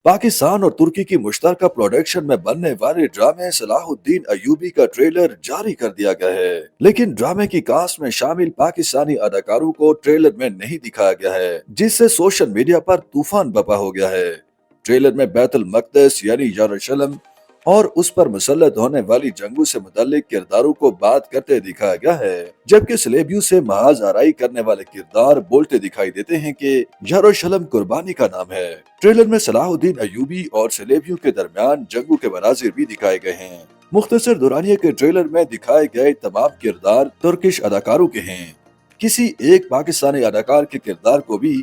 पाकिस्तान और तुर्की की मुश्तरका प्रोडक्शन में बनने वाले ड्रामे सलाहुद्दीन अयूबी का ट्रेलर जारी कर दिया गया है, लेकिन ड्रामे की कास्ट में शामिल पाकिस्तानी अदाकारों को ट्रेलर में नहीं दिखाया गया है, जिससे सोशल मीडिया पर तूफान बपा हो गया है। ट्रेलर में बैतुल मक़दस यानी यरूशलेम और उस पर मुसल्लत होने वाली जंगों से मुतल्लिक किरदारों को बात करते दिखाया गया है, जबकि सलेबियों से महाज आराई करने वाले किरदार बोलते दिखाई देते हैं कि यरूशलेम कुर्बानी का नाम है। ट्रेलर में सलाहुद्दीन अयूबी और सलेबियों के दरमियान जंगों के मनाजिर भी दिखाए गए हैं। मुख्तसर दुरानिया के ट्रेलर में दिखाए गए तमाम किरदार तुर्किश अदाकारों के हैं। किसी एक पाकिस्तानी अदाकार के किरदार को भी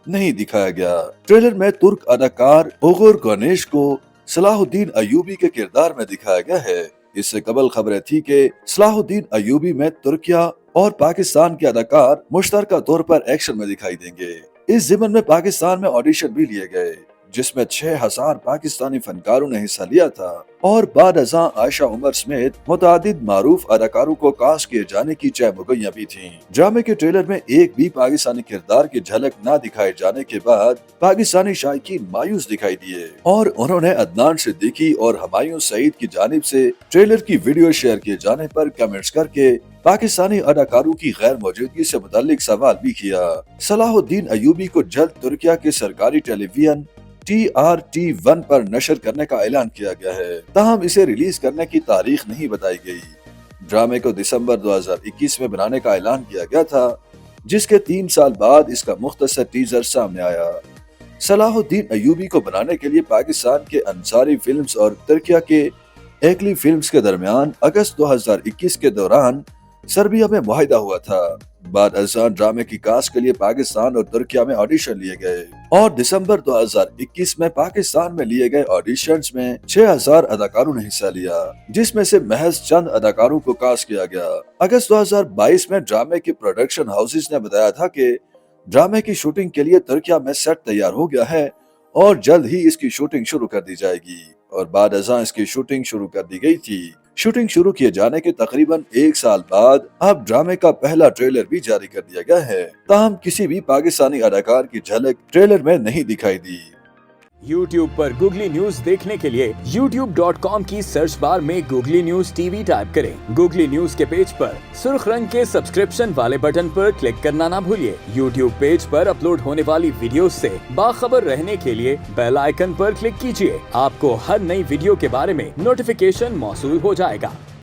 नहीं दिखाया गया। ट्रेलर में तुर्क अदाकार ओगुर गणेश को सलाहुद्दीन अयूबी के किरदार में दिखाया गया है। इससे कबल खबरें थी कि सलाहुद्दीन अयूबी में तुर्किया और पाकिस्तान के अदाकार मुश्तरका तौर पर एक्शन में दिखाई देंगे। इस ज़िमन में पाकिस्तान में ऑडिशन भी लिए गए, जिसमें 6000 पाकिस्तानी फनकारों ने हिस्सा लिया था और बाद अज़ां आयशा उमर समेत मुतादिद मारूफ अदाकारों को कास्ट किए जाने की मुगैया भी थी। ड्रामे के ट्रेलर में एक भी पाकिस्तानी किरदार की झलक न दिखाए जाने के बाद पाकिस्तानी शायकीन मायूस दिखाई दिए और उन्होंने अदनान सिद्दीकी और हुमायूं सईद की जानिब से ट्रेलर की वीडियो शेयर किए जाने पर कमेंट्स करके पाकिस्तानी अदाकारों की गैर मौजूदगी से मुताल्लिक सवाल भी किया। सलाहुद्दीन अयूबी को जल्द तुर्किया के सरकारी टेलीविजन TRT1 पर नशर करने का ऐलान किया गया है, ताहम इसे रिलीज करने की तारीख नहीं बताई गई। ड्रामे को दिसंबर 2021 में बनाने का ऐलान किया गया था, जिसके 3 साल बाद इसका मुख्तसर टीजर सामने आया। सलाहुद्दीन अयूबी को बनाने के लिए पाकिस्तान के अंसारी फिल्म्स और तुर्किया के एकली फिल्म्स के दरमियान अगस्त 2021 के दौरान सर्बिया में मुआहिदा हुआ था। बाद अज़ां ड्रामे की कास्ट के लिए पाकिस्तान और तुर्किया में ऑडिशन लिए गए और दिसंबर 2021 में पाकिस्तान में लिए गए ऑडिशंस में 6000 अदाकारों ने हिस्सा लिया, जिसमें से महज चंद अदाकारों को कास्ट किया गया। अगस्त 2022 में ड्रामे के प्रोडक्शन हाउसेस ने बताया था कि ड्रामे की शूटिंग के लिए तुर्किया में सेट तैयार हो गया है और जल्द ही इसकी शूटिंग शुरू कर दी जाएगी और बाद अज़ां इसकी शूटिंग शुरू कर दी गई थी। शूटिंग शुरू किए जाने के तकरीबन 1 साल बाद अब ड्रामे का पहला ट्रेलर भी जारी कर दिया गया है, ताहम किसी भी पाकिस्तानी अदाकार की झलक ट्रेलर में नहीं दिखाई दी। YouTube पर गूगली न्यूज देखने के लिए youtube.com की सर्च बार में गूगली न्यूज टीवी टाइप करें। गूगली न्यूज के पेज पर सुर्ख रंग के सब्सक्रिप्शन वाले बटन पर क्लिक करना ना भूलिए। YouTube पेज पर अपलोड होने वाली वीडियोस से बाखबर रहने के लिए बेल आइकन पर क्लिक कीजिए। आपको हर नई वीडियो के बारे में नोटिफिकेशन मौसूल हो जाएगा।